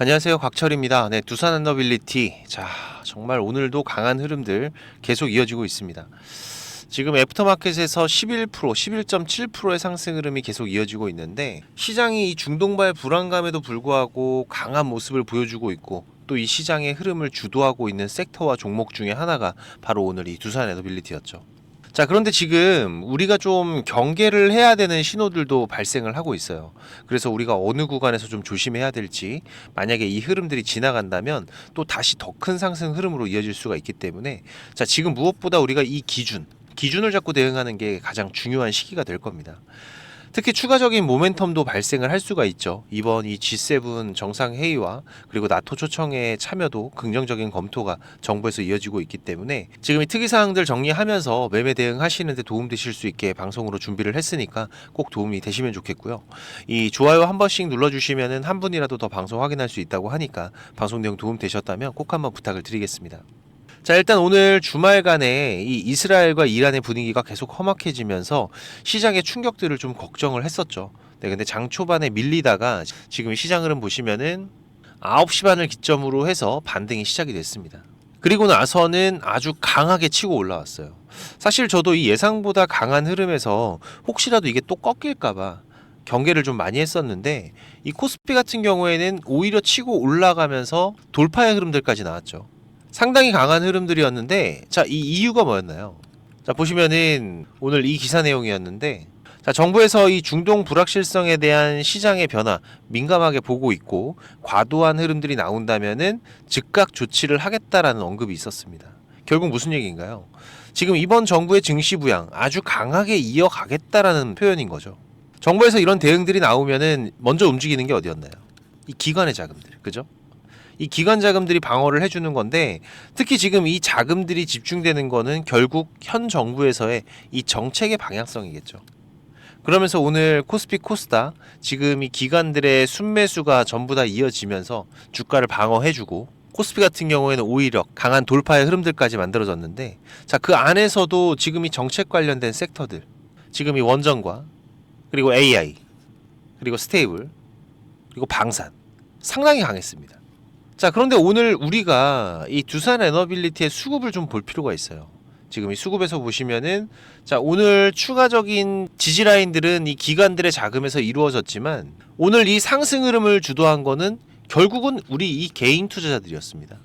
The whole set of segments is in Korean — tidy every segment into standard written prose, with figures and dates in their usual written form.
안녕하세요, 곽철입니다. 네, 두산 엔더빌리티. 자, 정말 오늘도 강한 흐름들 계속 이어지고 있습니다. 지금 애프터마켓에서 11%, 11.7%의 상승 흐름이 계속 이어지고 있는데, 시장이 이 중동발 불안감에도 불구하고 강한 모습을 보여주고 있고, 또 이 시장의 흐름을 주도하고 있는 섹터와 종목 중에 하나가 바로 오늘 이 두산 엔더빌리티였죠. 자, 그런데 지금 우리가 좀 경계를 해야 되는 신호들도 발생을 하고 있어요. 그래서 우리가 어느 구간에서 좀 조심해야 될지, 만약에 이 흐름들이 지나간다면 또 다시 더 큰 상승 흐름으로 이어질 수가 있기 때문에, 자, 지금 무엇보다 우리가 이 기준을 잡고 대응하는 게 가장 중요한 시기가 될 겁니다. 특히 추가적인 모멘텀도 발생을 할 수가 있죠. 이번 이 G7 정상회의와 그리고 나토 초청의 참여도 긍정적인 검토가 정부에서 이어지고 있기 때문에 지금 이 특이사항들 정리하면서 매매 대응하시는데 도움되실 수 있게 방송으로 준비를 했으니까 꼭 도움이 되시면 좋겠고요. 이 좋아요 한 번씩 눌러주시면 한 분이라도 더 방송 확인할 수 있다고 하니까 방송 내용 도움되셨다면 꼭 한번 부탁을 드리겠습니다. 자, 일단 오늘 주말간에 이 이스라엘과 이란의 분위기가 계속 험악해지면서 시장의 충격들을 좀 걱정을 했었죠. 네, 근데 장 초반에 밀리다가 지금 시장 흐름 보시면은 9시 반을 기점으로 해서 반등이 시작이 됐습니다. 그리고 나서는 아주 강하게 치고 올라왔어요. 사실 저도 이 예상보다 강한 흐름에서 혹시라도 이게 또 꺾일까봐 경계를 좀 많이 했었는데, 이 코스피 같은 경우에는 오히려 치고 올라가면서 돌파의 흐름들까지 나왔죠. 상당히 강한 흐름들이었는데, 자, 이 이유가 뭐였나요? 자, 보시면은 오늘 이 기사 내용이었는데, 자, 정부에서 이 중동 불확실성에 대한 시장의 변화 민감하게 보고 있고 과도한 흐름들이 나온다면은 즉각 조치를 하겠다라는 언급이 있었습니다. 결국 무슨 얘기인가요? 지금 이번 정부의 증시 부양 아주 강하게 이어가겠다라는 표현인 거죠. 정부에서 이런 대응들이 나오면은 먼저 움직이는 게 어디였나요? 이 기관의 자금들, 그죠? 이 기관 자금들이 방어를 해주는 건데, 특히 지금 이 자금들이 집중되는 거는 결국 현 정부에서의 이 정책의 방향성이겠죠. 그러면서 오늘 코스피 코스닥 지금 이 기관들의 순매수가 전부 다 이어지면서 주가를 방어해주고, 코스피 같은 경우에는 오히려 강한 돌파의 흐름들까지 만들어졌는데, 자, 그 안에서도 지금 이 정책 관련된 섹터들, 지금 이 원전과 그리고 AI 그리고 스테이블 그리고 방산 상당히 강했습니다. 자, 그런데 오늘 우리가 이 두산 에너빌리티의 수급을 좀 볼 필요가 있어요. 지금 이 수급에서 보시면은, 자, 오늘 추가적인 지지 라인들은 이 기관들의 자금에서 이루어졌지만, 오늘 이 상승 흐름을 주도한 거는 결국은 우리 이 개인 투자자들이었습니다.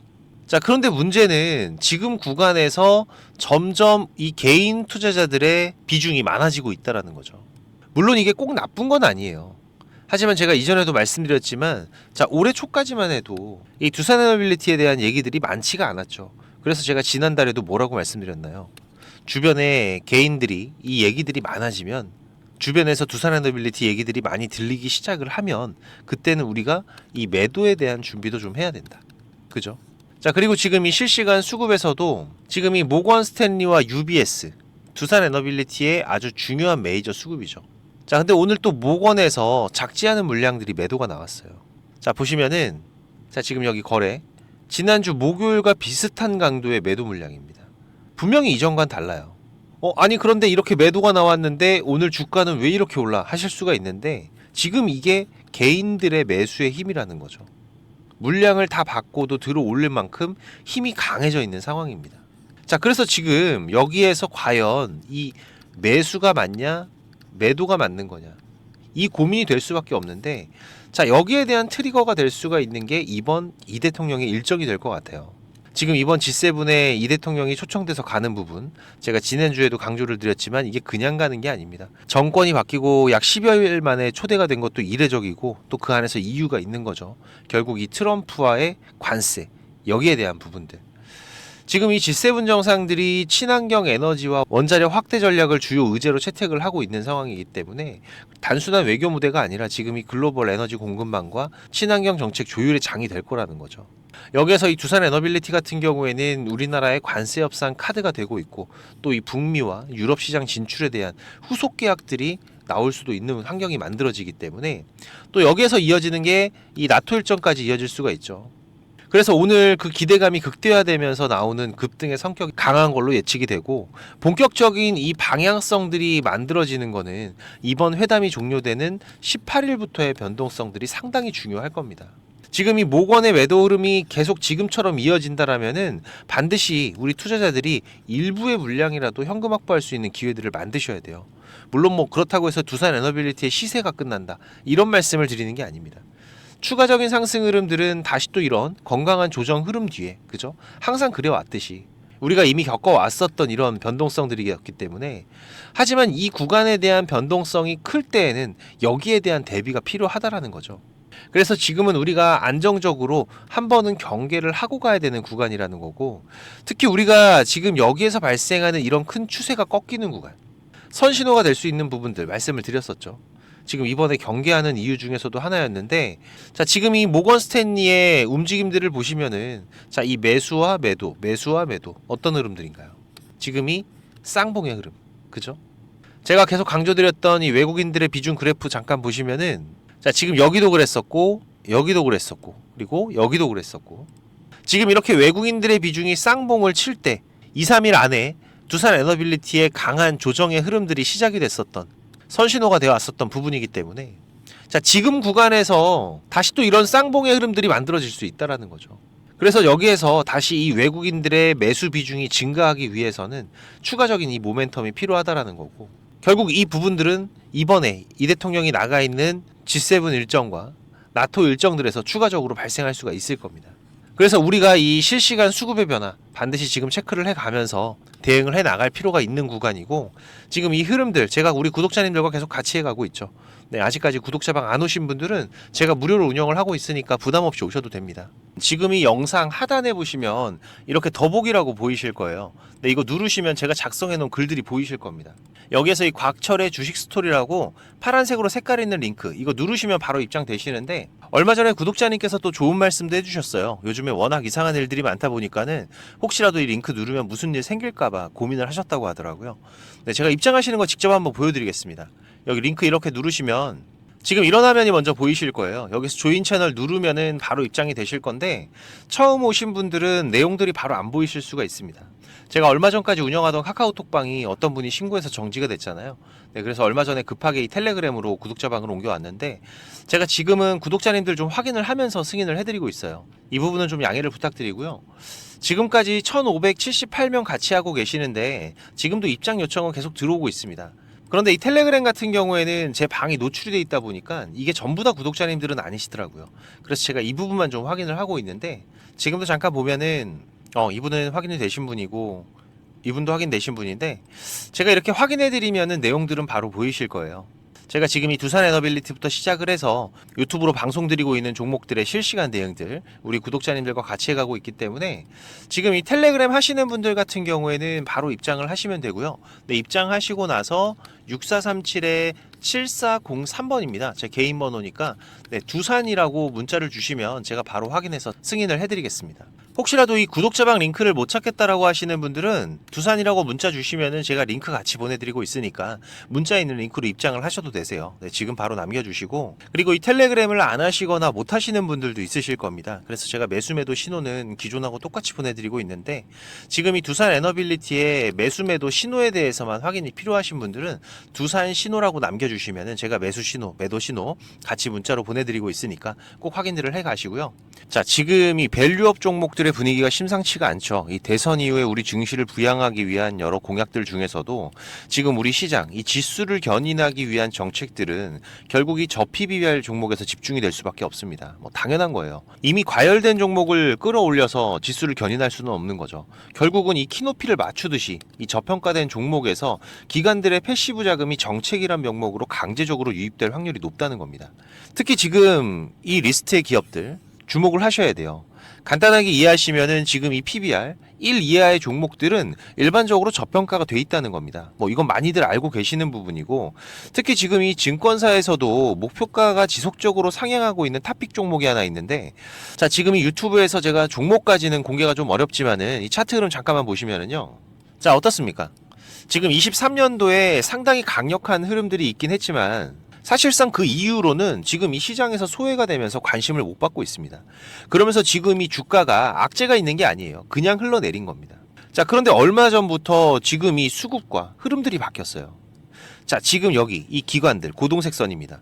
자, 그런데 문제는 지금 구간에서 점점 이 개인 투자자들의 비중이 많아지고 있다라는 거죠. 물론 이게 꼭 나쁜 건 아니에요. 하지만 제가 이전에도 말씀드렸지만, 자, 올해 초까지만 해도 이 두산 에너빌리티에 대한 얘기들이 많지가 않았죠. 그래서 제가 지난달에도 뭐라고 말씀드렸나요? 주변에 개인들이 이 얘기들이 많아지면, 주변에서 두산 에너빌리티 얘기들이 많이 들리기 시작을 하면, 그때는 우리가 이 매도에 대한 준비도 좀 해야 된다. 그죠? 자, 그리고 지금 이 실시간 수급에서도 지금 이 모건 스탠리와 UBS, 두산 에너빌리티의 아주 중요한 메이저 수급이죠. 자, 근데 오늘 또 모건에서 작지 않은 물량들이 매도가 나왔어요. 자, 보시면은, 자, 지금 여기 거래 지난주 목요일과 비슷한 강도의 매도 물량입니다. 분명히 이전과는 달라요. 아니, 그런데 이렇게 매도가 나왔는데 오늘 주가는 왜 이렇게 올라 하실 수가 있는데, 지금 이게 개인들의 매수의 힘이라는 거죠. 물량을 다 받고도 들어 올릴 만큼 힘이 강해져 있는 상황입니다. 자, 그래서 지금 여기에서 과연 이 매수가 맞냐 매도가 맞는 거냐, 이 고민이 될 수밖에 없는데, 자, 여기에 대한 트리거가 될 수가 있는 게 이번 이 대통령의 일정이 될 것 같아요. 지금 이번 G7에 이 대통령이 초청돼서 가는 부분, 제가 지난주에도 강조를 드렸지만 이게 그냥 가는 게 아닙니다. 정권이 바뀌고 약 10여일 만에 초대가 된 것도 이례적이고, 또 그 안에서 이유가 있는 거죠. 결국 이 트럼프와의 관세, 여기에 대한 부분들, 지금 이 G7 정상들이 친환경 에너지와 원자력 확대 전략을 주요 의제로 채택을 하고 있는 상황이기 때문에 단순한 외교 무대가 아니라 지금 이 글로벌 에너지 공급망과 친환경 정책 조율의 장이 될 거라는 거죠. 여기에서 이 두산 에너빌리티 같은 경우에는 우리나라의 관세 협상 카드가 되고 있고, 또 이 북미와 유럽 시장 진출에 대한 후속 계약들이 나올 수도 있는 환경이 만들어지기 때문에, 또 여기에서 이어지는 게 이 나토 일정까지 이어질 수가 있죠. 그래서 오늘 그 기대감이 극대화되면서 나오는 급등의 성격이 강한 걸로 예측이 되고, 본격적인 이 방향성들이 만들어지는 거는 이번 회담이 종료되는 18일부터의 변동성들이 상당히 중요할 겁니다. 지금 이 목원의 매도 흐름이 계속 지금처럼 이어진다라면은 반드시 우리 투자자들이 일부의 물량이라도 현금 확보할 수 있는 기회들을 만드셔야 돼요. 물론 뭐 그렇다고 해서 두산 에너빌리티의 시세가 끝난다 이런 말씀을 드리는 게 아닙니다. 추가적인 상승 흐름들은 다시 또 이런 건강한 조정 흐름 뒤에 그죠? 항상 그래왔듯이 우리가 이미 겪어왔었던 이런 변동성들이었기 때문에 하지만 이 구간에 대한 변동성이 클 때에는 여기에 대한 대비가 필요하다라는 거죠. 그래서 지금은 우리가 안정적으로 한 번은 경계를 하고 가야 되는 구간이라는 거고 특히 우리가 지금 여기에서 발생하는 이런 큰 추세가 꺾이는 구간 선신호가 될 수 있는 부분들 말씀을 드렸었죠. 지금 이번에 경계하는 이유 중에서도 하나였는데 자 지금 이 모건 스탠리의 움직임들을 보시면은 자 이 매수와 매도 어떤 흐름들인가요? 지금 이 쌍봉의 흐름 그죠? 제가 계속 강조드렸던 이 외국인들의 비중 그래프 잠깐 보시면은 자 지금 여기도 그랬었고 여기도 그랬었고 그리고 여기도 그랬었고 지금 이렇게 외국인들의 비중이 쌍봉을 칠 때 2, 3일 안에 두산 에너빌리티의 강한 조정의 흐름들이 시작이 됐었던 선신호가 되어 왔었던 부분이기 때문에 자 지금 구간에서 다시 또 이런 쌍봉의 흐름들이 만들어질 수 있다라는 거죠. 그래서 여기에서 다시 이 외국인들의 매수 비중이 증가하기 위해서는 추가적인 이 모멘텀이 필요하다라는 거고 결국 이 부분들은 이번에 이 대통령이 나가 있는 G7 일정과 나토 일정들에서 추가적으로 발생할 수가 있을 겁니다. 그래서 우리가 이 실시간 수급의 변화 반드시 지금 체크를 해가면서 대응을 해나갈 필요가 있는 구간이고 지금 이 흐름들 제가 우리 구독자님들과 계속 같이 해가고 있죠. 네, 아직까지 구독자방 안 오신 분들은 제가 무료로 운영을 하고 있으니까 부담 없이 오셔도 됩니다. 지금 이 영상 하단에 보시면 이렇게 더보기라고 보이실 거예요. 네, 이거 누르시면 제가 작성해 놓은 글들이 보이실 겁니다. 여기에서 이 곽철의 주식 스토리라고 파란색으로 색깔 있는 링크 이거 누르시면 바로 입장되시는데 얼마 전에 구독자님께서 또 좋은 말씀도 해주셨어요. 요즘에 워낙 이상한 일들이 많다 보니까는 혹시라도 이 링크 누르면 무슨 일 생길까봐 고민을 하셨다고 하더라고요. 네, 제가 입장하시는 거 직접 한번 보여드리겠습니다. 여기 링크 이렇게 누르시면 지금 이런 화면이 먼저 보이실 거예요. 여기서 조인 채널 누르면은 바로 입장이 되실 건데 처음 오신 분들은 내용들이 바로 안 보이실 수가 있습니다. 제가 얼마 전까지 운영하던 카카오톡방이 어떤 분이 신고해서 정지가 됐잖아요. 네, 그래서 얼마 전에 급하게 이 텔레그램으로 구독자방으로 옮겨왔는데 제가 지금은 구독자님들 좀 확인을 하면서 승인을 해드리고 있어요. 이 부분은 좀 양해를 부탁드리고요. 지금까지 1578명 같이 하고 계시는데 지금도 입장 요청은 계속 들어오고 있습니다. 그런데 이 텔레그램 같은 경우에는 제 방이 노출이 돼 있다 보니까 이게 전부 다 구독자님들은 아니시더라고요. 그래서 제가 이 부분만 좀 확인을 하고 있는데 지금도 잠깐 보면은 이분은 확인이 되신 분이고 이분도 확인되신 분인데 제가 이렇게 확인해 드리면은 내용들은 바로 보이실 거예요. 제가 지금 이 두산 에너빌리티부터 시작을 해서 유튜브로 방송 드리고 있는 종목들의 실시간 대응들 우리 구독자님들과 같이 해가고 있기 때문에 지금 이 텔레그램 하시는 분들 같은 경우에는 바로 입장을 하시면 되고요. 네, 입장하시고 나서 6437-7403번입니다. 제 개인 번호니까 네, 두산이라고 문자를 주시면 제가 바로 확인해서 승인을 해드리겠습니다. 혹시라도 이 구독자방 링크를 못 찾겠다라고 하시는 분들은 두산이라고 문자 주시면은 제가 링크 같이 보내드리고 있으니까 문자에 있는 링크로 입장을 하셔도 되세요. 네, 지금 바로 남겨주시고 그리고 이 텔레그램을 안 하시거나 못 하시는 분들도 있으실 겁니다. 그래서 제가 매수매도 신호는 기존하고 똑같이 보내드리고 있는데 지금 이 두산 에너빌리티의 매수매도 신호에 대해서만 확인이 필요하신 분들은 두산 신호라고 남겨주시면은 제가 매수 신호, 매도 신호 같이 문자로 보내드리고 있으니까 꼭 확인들을 해 가시고요. 자, 지금 이 밸류업 종목들의 분위기가 심상치가 않죠. 이 대선 이후에 우리 증시를 부양하기 위한 여러 공약들 중에서도 지금 우리 시장, 이 지수를 견인하기 위한 정책들은 결국 이 저피 비별 종목에서 집중이 될 수밖에 없습니다. 뭐 당연한 거예요. 이미 과열된 종목을 끌어올려서 지수를 견인할 수는 없는 거죠. 결국은 이 키높이를 맞추듯이 이 저평가된 종목에서 기관들의 패시브 자금이 정책이란 명목으로 강제적으로 유입될 확률이 높다는 겁니다. 특히 지금 이 리스트의 기업들 주목을 하셔야 돼요. 간단하게 이해하시면은 지금 이 PBR 1 이하의 종목들은 일반적으로 저평가가 돼 있다는 겁니다. 뭐 이건 많이들 알고 계시는 부분이고 특히 지금 이 증권사에서도 목표가가 지속적으로 상향하고 있는 탑픽 종목이 하나 있는데 자 지금 이 유튜브에서 제가 종목까지는 공개가 좀 어렵지만은 이 차트 흐름 잠깐만 보시면은요. 자 어떻습니까? 지금 23년도에 상당히 강력한 흐름들이 있긴 했지만 사실상 그 이후로는 지금 이 시장에서 소외가 되면서 관심을 못 받고 있습니다. 그러면서 지금 이 주가가 악재가 있는 게 아니에요. 그냥 흘러내린 겁니다. 자, 그런데 얼마 전부터 지금 이 수급과 흐름들이 바뀌었어요. 자, 지금 여기 이 기관들 고동색 선입니다.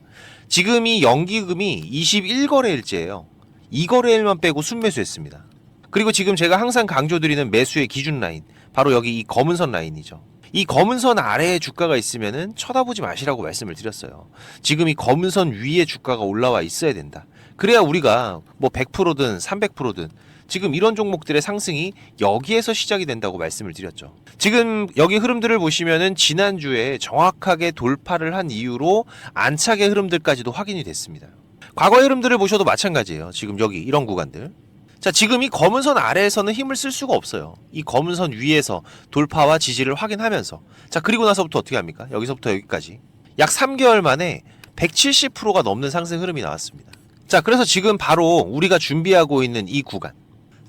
지금 이 연기금이 21거래일째예요. 이 거래일만 빼고 순매수했습니다. 그리고 지금 제가 항상 강조드리는 매수의 기준 라인, 바로 여기 이 검은 선 라인이죠. 이 검은 선 아래에 주가가 있으면은 쳐다보지 마시라고 말씀을 드렸어요. 지금 이 검은 선 위에 주가가 올라와 있어야 된다. 그래야 우리가 뭐 100%든 300%든 지금 이런 종목들의 상승이 여기에서 시작이 된다고 말씀을 드렸죠. 지금 여기 흐름들을 보시면은 지난주에 정확하게 돌파를 한 이후로 안착의 흐름들까지도 확인이 됐습니다. 과거의 흐름들을 보셔도 마찬가지예요. 지금 여기 이런 구간들. 자, 지금 이 검은 선 아래에서는 힘을 쓸 수가 없어요. 이 검은 선 위에서 돌파와 지지를 확인하면서. 자, 그리고 나서부터 어떻게 합니까? 여기서부터 여기까지. 약 3개월 만에 170%가 넘는 상승 흐름이 나왔습니다. 자, 그래서 지금 바로 우리가 준비하고 있는 이 구간.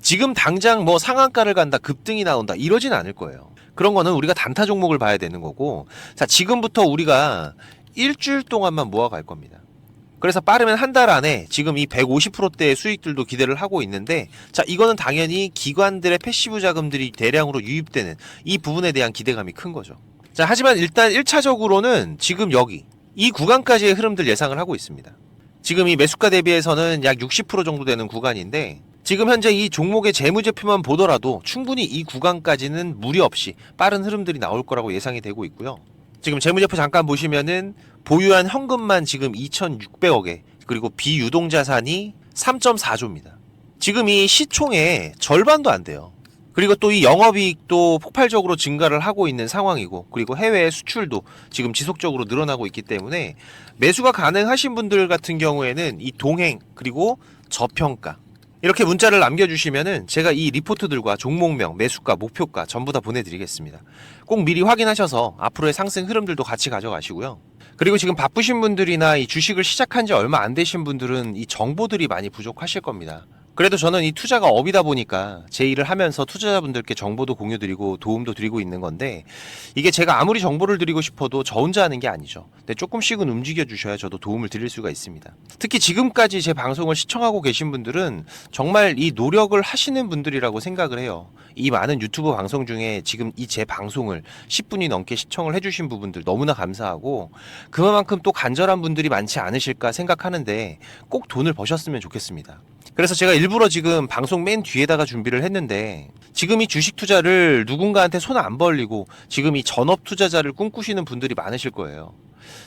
지금 당장 뭐 상한가를 간다, 급등이 나온다, 이러진 않을 거예요. 그런 거는 우리가 단타 종목을 봐야 되는 거고, 자, 지금부터 우리가 일주일 동안만 모아갈 겁니다. 그래서 빠르면 한 달 안에 지금 이 150%대의 수익들도 기대를 하고 있는데, 자, 이거는 당연히 기관들의 패시브 자금들이 대량으로 유입되는 이 부분에 대한 기대감이 큰 거죠. 자, 하지만 일단 1차적으로는 지금 여기 이 구간까지의 흐름들 예상을 하고 있습니다. 지금 이 매수가 대비해서는 약 60% 정도 되는 구간인데, 지금 현재 이 종목의 재무제표만 보더라도 충분히 이 구간까지는 무리 없이 빠른 흐름들이 나올 거라고 예상이 되고 있고요. 지금 재무제표 잠깐 보시면은 보유한 현금만 지금 2,600억에, 그리고 비유동 자산이 3.4조입니다. 지금 이 시총의 절반도 안 돼요. 그리고 또 이 영업이익도 폭발적으로 증가를 하고 있는 상황이고, 그리고 해외 수출도 지금 지속적으로 늘어나고 있기 때문에 매수가 가능하신 분들 같은 경우에는 이 동행 그리고 저평가 이렇게 문자를 남겨주시면은 제가 이 리포트들과 종목명, 매수가, 목표가 전부 다 보내드리겠습니다. 꼭 미리 확인하셔서 앞으로의 상승 흐름들도 같이 가져가시고요. 그리고 지금 바쁘신 분들이나 이 주식을 시작한 지 얼마 안 되신 분들은 이 정보들이 많이 부족하실 겁니다. 그래도 저는 이 투자가 업이다 보니까 제 일을 하면서 투자자분들께 정보도 공유드리고 도움도 드리고 있는 건데, 이게 제가 아무리 정보를 드리고 싶어도 저 혼자 하는 게 아니죠. 근데 조금씩은 움직여 주셔야 저도 도움을 드릴 수가 있습니다. 특히 지금까지 제 방송을 시청하고 계신 분들은 정말 이 노력을 하시는 분들이라고 생각을 해요. 이 많은 유튜브 방송 중에 지금 이 제 방송을 10분이 넘게 시청을 해주신 부분들 너무나 감사하고, 그만큼 또 간절한 분들이 많지 않으실까 생각하는데 꼭 돈을 버셨으면 좋겠습니다. 그래서 제가 일부러 지금 방송 맨 뒤에다가 준비를 했는데, 지금 이 주식 투자를 누군가한테 손 안 벌리고 지금 이 전업 투자자를 꿈꾸시는 분들이 많으실 거예요.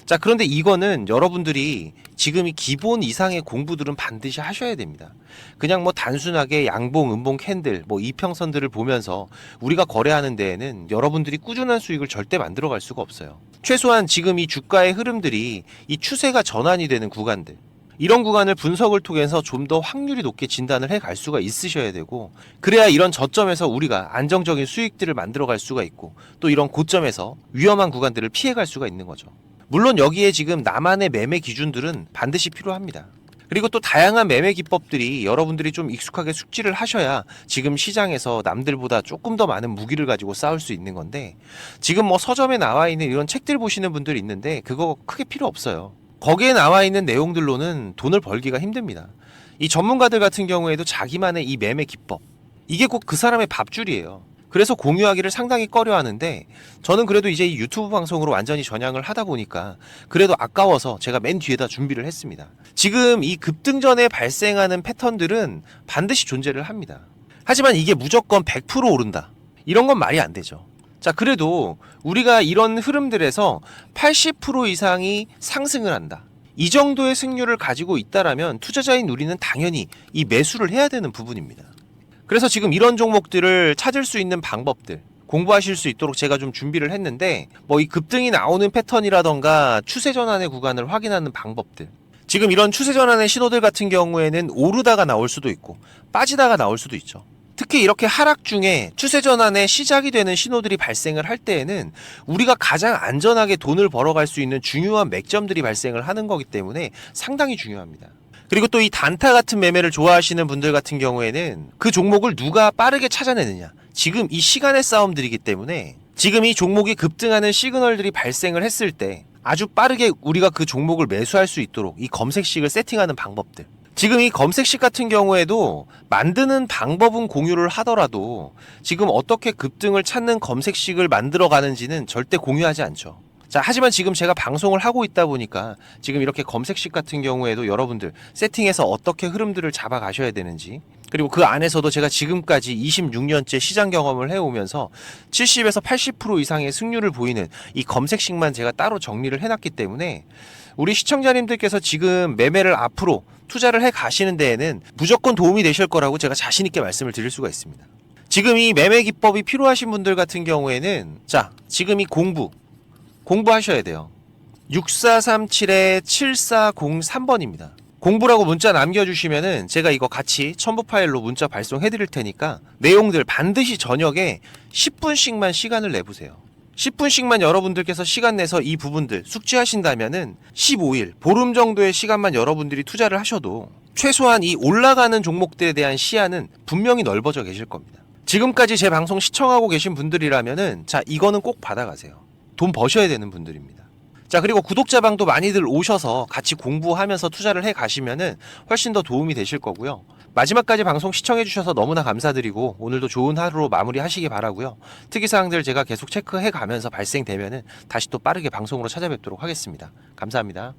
자, 그런데 이거는 여러분들이 지금 이 기본 이상의 공부들은 반드시 하셔야 됩니다. 그냥 뭐 단순하게 양봉, 음봉, 캔들, 뭐 이평선들을 보면서 우리가 거래하는 데에는 여러분들이 꾸준한 수익을 절대 만들어갈 수가 없어요. 최소한 지금 이 주가의 흐름들이 이 추세가 전환이 되는 구간들, 이런 구간을 분석을 통해서 좀 더 확률이 높게 진단을 해갈 수가 있으셔야 되고, 그래야 이런 저점에서 우리가 안정적인 수익들을 만들어갈 수가 있고, 또 이런 고점에서 위험한 구간들을 피해갈 수가 있는 거죠. 물론 여기에 지금 나만의 매매 기준들은 반드시 필요합니다. 그리고 또 다양한 매매 기법들이 여러분들이 좀 익숙하게 숙지를 하셔야 지금 시장에서 남들보다 조금 더 많은 무기를 가지고 싸울 수 있는 건데, 지금 뭐 서점에 나와 있는 이런 책들 보시는 분들이 있는데 그거 크게 필요 없어요. 거기에 나와 있는 내용들로는 돈을 벌기가 힘듭니다. 이 전문가들 같은 경우에도 자기만의 이 매매 기법, 이게 꼭 그 사람의 밥줄이에요. 그래서 공유하기를 상당히 꺼려하는데, 저는 그래도 이제 이 유튜브 방송으로 완전히 전향을 하다 보니까 그래도 아까워서 제가 맨 뒤에다 준비를 했습니다. 지금 이 급등 전에 발생하는 패턴들은 반드시 존재를 합니다. 하지만 이게 무조건 100% 오른다, 이런 건 말이 안 되죠. 자, 그래도 우리가 이런 흐름들에서 80% 이상이 상승을 한다, 이 정도의 승률을 가지고 있다라면 투자자인 우리는 당연히 이 매수를 해야 되는 부분입니다. 그래서 지금 이런 종목들을 찾을 수 있는 방법들 공부하실 수 있도록 제가 좀 준비를 했는데, 뭐 이 급등이 나오는 패턴이라던가 추세 전환의 구간을 확인하는 방법들, 지금 이런 추세 전환의 신호들 같은 경우에는 오르다가 나올 수도 있고 빠지다가 나올 수도 있죠. 특히 이렇게 하락 중에 추세 전환의 시작이 되는 신호들이 발생을 할 때에는 우리가 가장 안전하게 돈을 벌어갈 수 있는 중요한 맥점들이 발생을 하는 거기 때문에 상당히 중요합니다. 그리고 또 이 단타 같은 매매를 좋아하시는 분들 같은 경우에는 그 종목을 누가 빠르게 찾아내느냐, 지금 이 시간의 싸움들이기 때문에 지금 이 종목이 급등하는 시그널들이 발생을 했을 때 아주 빠르게 우리가 그 종목을 매수할 수 있도록 이 검색식을 세팅하는 방법들, 지금 이 검색식 같은 경우에도 만드는 방법은 공유를 하더라도 지금 어떻게 급등을 찾는 검색식을 만들어 가는지는 절대 공유하지 않죠. 자, 하지만 지금 제가 방송을 하고 있다 보니까 지금 이렇게 검색식 같은 경우에도 여러분들 세팅해서 어떻게 흐름들을 잡아 가셔야 되는지, 그리고 그 안에서도 제가 지금까지 26년째 시장 경험을 해오면서 70에서 80% 이상의 승률을 보이는 이 검색식만 제가 따로 정리를 해놨기 때문에 우리 시청자님들께서 지금 매매를 앞으로 투자를 해 가시는 데에는 무조건 도움이 되실 거라고 제가 자신 있게 말씀을 드릴 수가 있습니다. 지금 이 매매 기법이 필요하신 분들 같은 경우에는, 자, 지금 이 공부하셔야 돼요. 6437-7403번입니다. 공부라고 문자 남겨주시면은 제가 이거 같이 첨부 파일로 문자 발송해 드릴 테니까 내용들 반드시 저녁에 10분씩만 시간을 내보세요. 10분씩만 여러분들께서 시간 내서 이 부분들 숙지하신다면은 15일, 보름 정도의 시간만 여러분들이 투자를 하셔도 최소한 이 올라가는 종목들에 대한 시야는 분명히 넓어져 계실 겁니다. 지금까지 제 방송 시청하고 계신 분들이라면은, 자, 이거는 꼭 받아가세요. 돈 버셔야 되는 분들입니다. 자, 그리고 구독자방도 많이들 오셔서 같이 공부하면서 투자를 해 가시면은 훨씬 더 도움이 되실 거고요. 마지막까지 방송 시청해 주셔서 너무나 감사드리고 오늘도 좋은 하루로 마무리하시기 바라고요. 특이사항들 제가 계속 체크해 가면서 발생되면은 다시 또 빠르게 방송으로 찾아뵙도록 하겠습니다. 감사합니다.